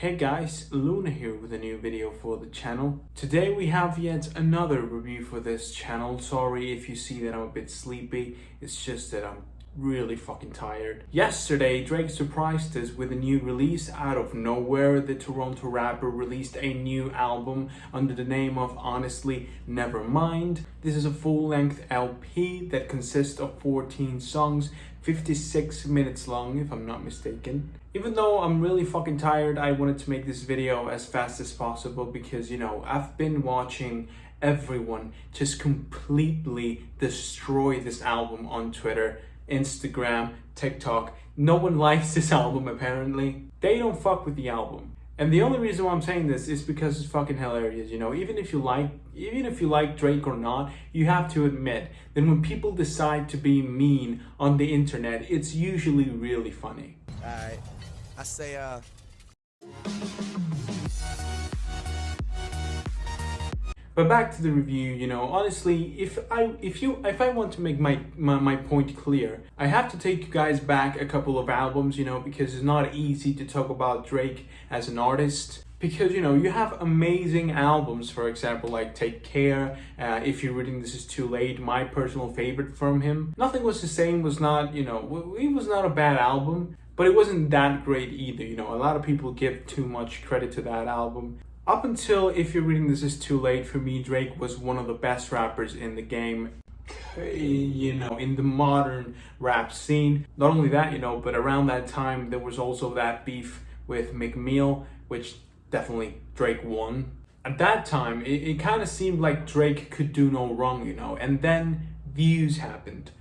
Hey guys, Luna here with a new video for the channel. Today we have yet another review for this channel. Sorry if you see that I'm a bit sleepy, it's just that I'm really fucking tired. Yesterday, Drake surprised us with a new release out of nowhere. The Toronto rapper released a new album under the name of honestly Nevermind. This is a full-length LP that consists of 14 songs, 56 minutes long if I'm not mistaken. Even though I'm really fucking tired, I wanted to make this video as fast as possible because, you know, I've been watching everyone just completely destroy this album on Twitter, Instagram, TikTok. No one likes this album apparently. They don't fuck with the album. And the only reason why I'm saying this is because it's fucking hilarious, you know. Even if you like Drake or not, you have to admit that when people decide to be mean on the internet, it's usually really funny. Alright, I say But back to the review, you know, honestly, if I want to make my point clear, I have to take you guys back a couple of albums, you know, because it's not easy to talk about Drake as an artist. Because, you know, you have amazing albums, for example, like Take Care, If You're Reading This Is Too Late, my personal favorite from him. Nothing Was the Same was not, you know, it was not a bad album, but it wasn't that great either, you know. A lot of people give too much credit to that album. Up until If You're Reading This Is Too Late, for me, Drake was one of the best rappers in the game, you know, in the modern rap scene. Not only that, you know, but around that time, there was also that beef with McMill, which definitely Drake won. At that time, it kind of seemed like Drake could do no wrong, you know, and then Views happened.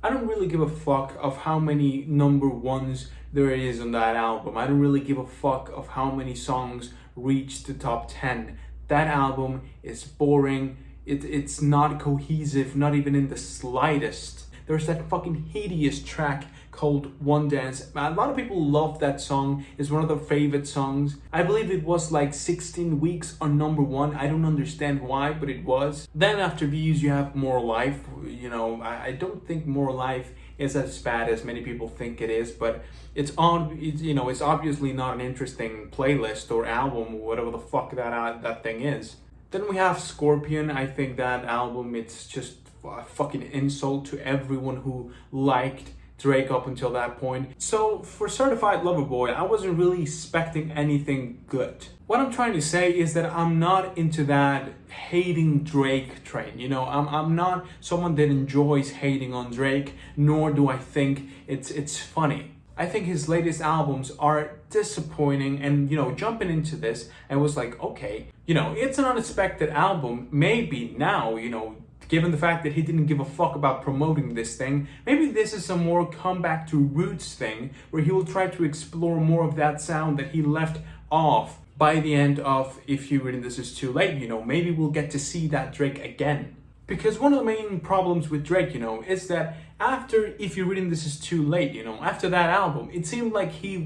I don't really give a fuck of how many number ones there is on that album. I don't really give a fuck of how many songs reached the top 10. That album is boring. It's not cohesive, not even in the slightest. There's that fucking hideous track called One Dance. A lot of people love that song. It's one of their favorite songs. I believe it was like 16 weeks on number one. I don't understand why, but it was. Then after Views, you have More Life. You know, I don't think More Life is as bad as many people think it is, but it's obviously not an interesting playlist or album or whatever the fuck that thing is. Then we have Scorpion. I think that album, it's just a fucking insult to everyone who liked Drake up until that point. So for Certified Lover Boy, I wasn't really expecting anything good. What I'm trying to say is that I'm not into that hating Drake train. You know, I'm not someone that enjoys hating on Drake, nor do I think it's funny. I think his latest albums are disappointing, and, you know, jumping into this, I was like, okay, you know, it's an unexpected album. Maybe now, you know, given the fact that he didn't give a fuck about promoting this thing, maybe this is a more comeback to roots thing, where he will try to explore more of that sound that he left off by the end of If You're Reading This Is Too Late. You know, maybe we'll get to see that Drake again. Because one of the main problems with Drake, you know, is that after If You're Reading This Is Too Late, you know, after that album, it seemed like he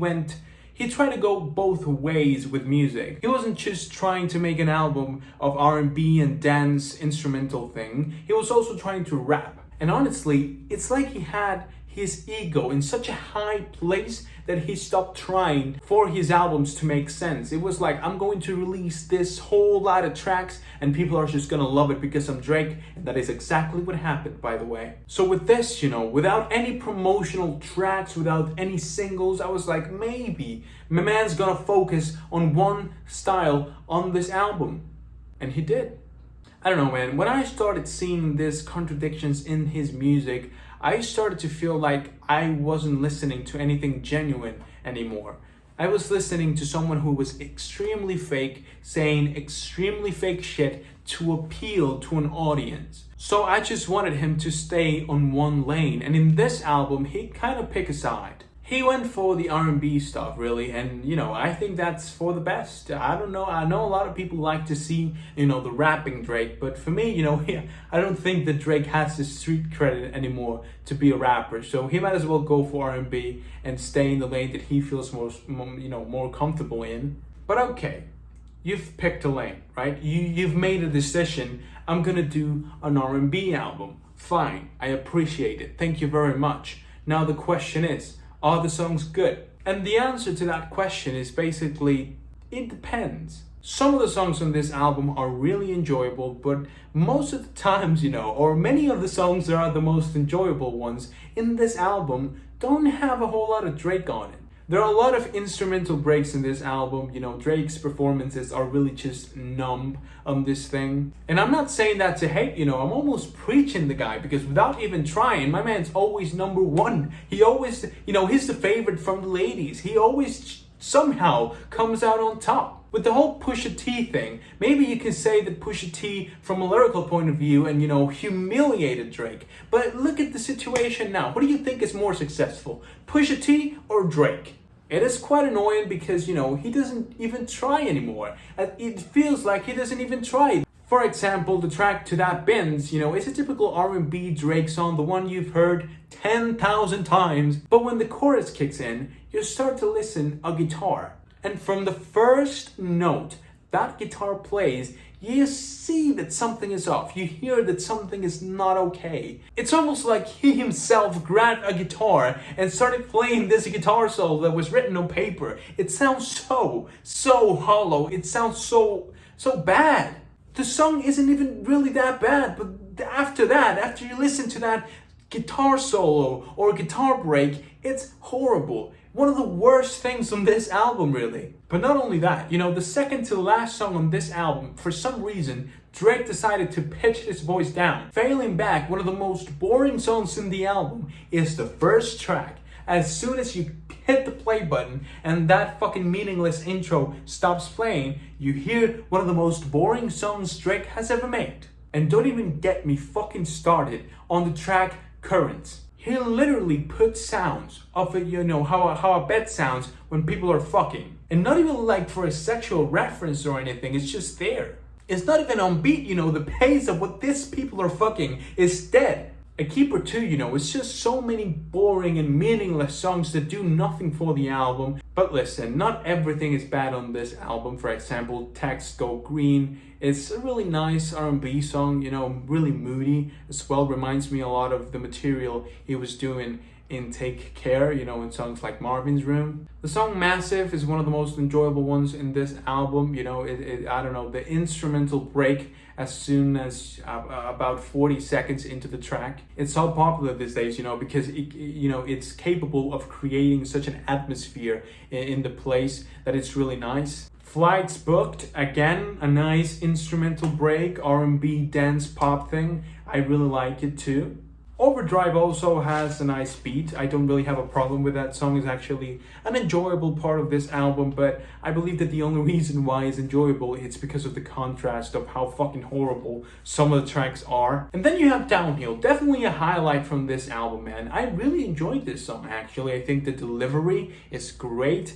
tried to go both ways with music. He wasn't just trying to make an album of R&B and dance instrumental thing. He was also trying to rap. And honestly, it's like he had his ego in such a high place that he stopped trying for his albums to make sense. It was like, I'm going to release this whole lot of tracks and people are just gonna love it because I'm Drake. And that is exactly what happened, by the way. So with this, you know, without any promotional tracks, without any singles, I was like, maybe my man's gonna focus on one style on this album. And he did. I don't know, man. When I started seeing these contradictions in his music, I started to feel like I wasn't listening to anything genuine anymore. I was listening to someone who was extremely fake, saying extremely fake shit to appeal to an audience. So I just wanted him to stay on one lane. And in this album, he kind of picked a side. He went for the R&B stuff, really, and, you know, I think that's for the best. I don't know, I know a lot of people like to see, you know, the rapping Drake, but for me, you know, I don't think that Drake has the street credit anymore to be a rapper, so he might as well go for R&B and stay in the lane that he feels more comfortable in. But okay, you've picked a lane, right? You've made a decision. I'm gonna do an R&B album. Fine, I appreciate it. Thank you very much. Now the question is, are the songs good? And the answer to that question is basically It depends. Some of the songs on this album are really enjoyable, but most of the times, or many of the songs that are the most enjoyable ones in this album don't have a whole lot of Drake on it. There are a lot of instrumental breaks in this album. Drake's performances are really just numb on this thing. And I'm not saying that to hate, I'm almost preaching the guy, because without even trying, my man's always number one. He always, he's the favorite from the ladies. He always somehow comes out on top. With the whole Pusha T thing, maybe you can say that Pusha T, from a lyrical point of view, and humiliated Drake. But look at the situation now. What do you think is more successful, Pusha T or Drake? It is quite annoying because, he doesn't even try anymore. It feels like he doesn't even try. For example, the track To That Benz, is a typical R&B Drake song, the one you've heard 10,000 times. But when the chorus kicks in, you start to listen a guitar. And from the first note that guitar plays, you see that something is off. You hear that something is not okay. It's almost like he himself grabbed a guitar and started playing this guitar solo that was written on paper. It sounds so hollow. It sounds so bad. The song isn't even really that bad, but after you listen to that guitar solo or guitar break, it's horrible. One of the worst things on this album, really. But not only that, the second to last song on this album, for some reason, Drake decided to pitch his voice down. Failing back, one of the most boring songs in the album is the first track. As soon as you hit the play button and that fucking meaningless intro stops playing, you hear one of the most boring songs Drake has ever made. And don't even get me fucking started on the track Currents. He literally puts sounds of it, how a bed sounds when people are fucking. And not even like for a sexual reference or anything, it's just there. It's not even on beat, the pace of what these people are fucking is dead. A keeper too, it's just so many boring and meaningless songs that do nothing for the album. But listen, not everything is bad on this album. For example, Text Go Green. It's a really nice R&B song, really moody as well. Reminds me a lot of the material he was doing in Take Care, in songs like Marvin's Room. The song Massive is one of the most enjoyable ones in this album. I don't know, the instrumental break as soon as about 40 seconds into the track. It's so popular these days, because it's capable of creating such an atmosphere in the place that it's really nice. Flights Booked, again, a nice instrumental break, R&B dance pop thing. I really like it too. Overdrive also has a nice beat. I don't really have a problem with that song. It's actually an enjoyable part of this album, but I believe that the only reason why it's enjoyable is because of the contrast of how fucking horrible some of the tracks are. And then you have Downhill, definitely a highlight from this album, man. I really enjoyed this song, actually. I think the delivery is great.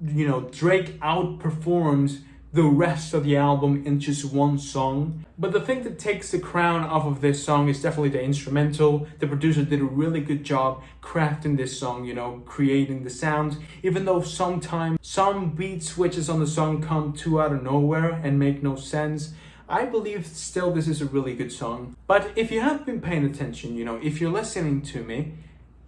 Drake outperforms the rest of the album in just one song. But the thing that takes the crown off of this song is definitely the instrumental. The producer did a really good job crafting this song, creating the sounds. Even though sometimes some beat switches on the song come too out of nowhere and make no sense, I believe still this is a really good song. But if you have been paying attention, if you're listening to me,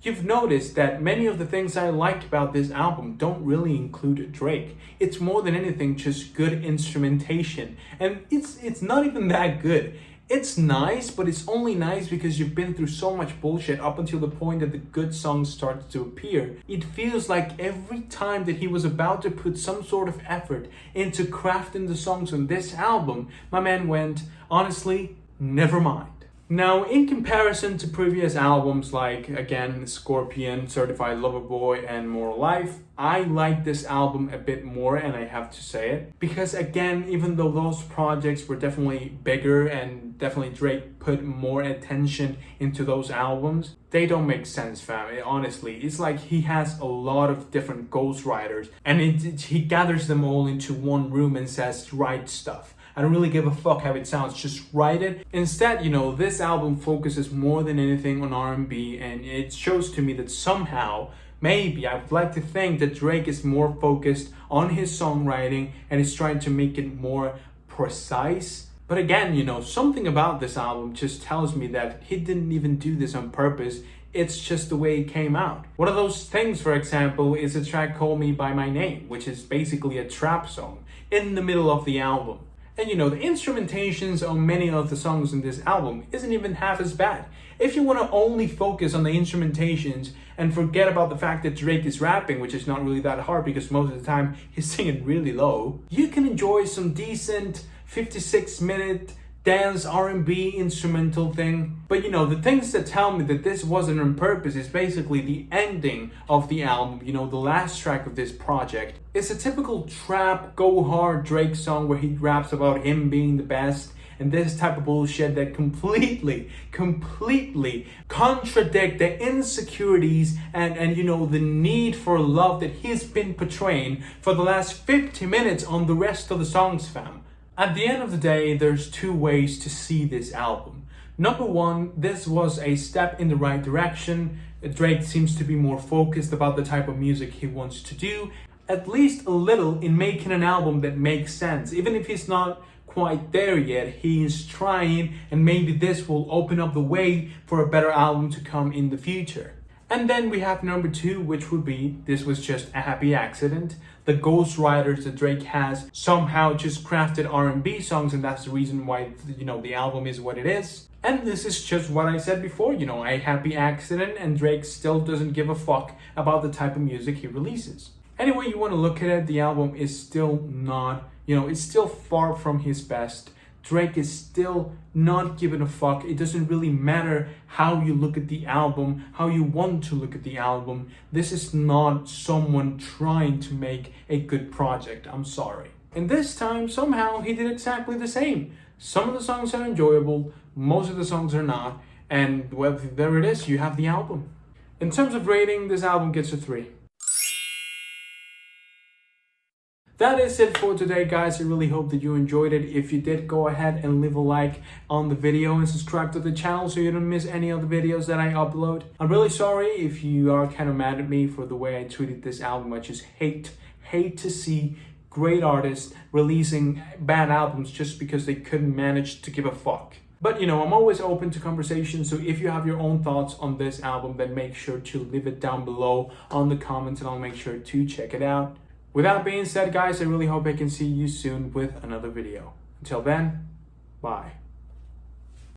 you've noticed that many of the things I like about this album don't really include Drake. It's more than anything just good instrumentation. And it's not even that good. It's nice, but it's only nice because you've been through so much bullshit up until the point that the good songs started to appear. It feels like every time that he was about to put some sort of effort into crafting the songs on this album, my man went, honestly, never mind. Now, in comparison to previous albums like, again, Scorpion, Certified Lover Boy, and More Life, I like this album a bit more, and I have to say it. Because again, even though those projects were definitely bigger and definitely Drake put more attention into those albums, they don't make sense, fam. Honestly, it's like he has a lot of different ghostwriters, and he gathers them all into one room and says, write stuff. I don't really give a fuck how it sounds, just write it. Instead, this album focuses more than anything on R&B, and it shows to me that somehow, maybe, I would like to think that Drake is more focused on his songwriting and is trying to make it more precise. But again, something about this album just tells me that he didn't even do this on purpose. It's just the way it came out. One of those things, for example, is a track Call Me By My Name, which is basically a trap song in the middle of the album. And you know, the instrumentations on many of the songs in this album isn't even half as bad. If you want to only focus on the instrumentations and forget about the fact that Drake is rapping, which is not really that hard because most of the time he's singing really low, you can enjoy some decent 56-minute dance R&B instrumental thing. But you know, the things that tell me that this wasn't on purpose is basically the ending of the album, you know, the last track of this project. It's a typical trap, go hard Drake song where he raps about him being the best and this type of bullshit that completely contradict the insecurities and you know, the need for love that he's been portraying for the last 50 minutes on the rest of the songs, fam. At the end of the day, there's two ways to see this album. Number one, this was a step in the right direction. Drake seems to be more focused about the type of music he wants to do, at least a little, in making an album that makes sense. Even if he's not quite there yet, he is trying, and maybe this will open up the way for a better album to come in the future. And then we have number two, which would be, this was just a happy accident. The ghostwriters that Drake has somehow just crafted R&B songs, and that's the reason why, you know, the album is what it is. And this is just what I said before, you know, a happy accident, and Drake still doesn't give a fuck about the type of music he releases. Anyway you want to look at it, the album is still not, you know, it's still far from his best. Drake is still not giving a fuck. It doesn't really matter how you look at the album, how you want to look at the album. This is not someone trying to make a good project. I'm sorry. And this time, somehow, he did exactly the same. Some of the songs are enjoyable, most of the songs are not. And well, there it is, you have the album. In terms of rating, this album gets a 3. That is it for today, guys. I really hope that you enjoyed it. If you did, go ahead and leave a like on the video and subscribe to the channel so you don't miss any of the videos that I upload. I'm really sorry if you are kind of mad at me for the way I treated this album. I just hate to see great artists releasing bad albums just because they couldn't manage to give a fuck. But you know, I'm always open to conversation, so if you have your own thoughts on this album, then make sure to leave it down below on the comments and I'll make sure to check it out. With that being said, guys, I really hope I can see you soon with another video. Until then, bye.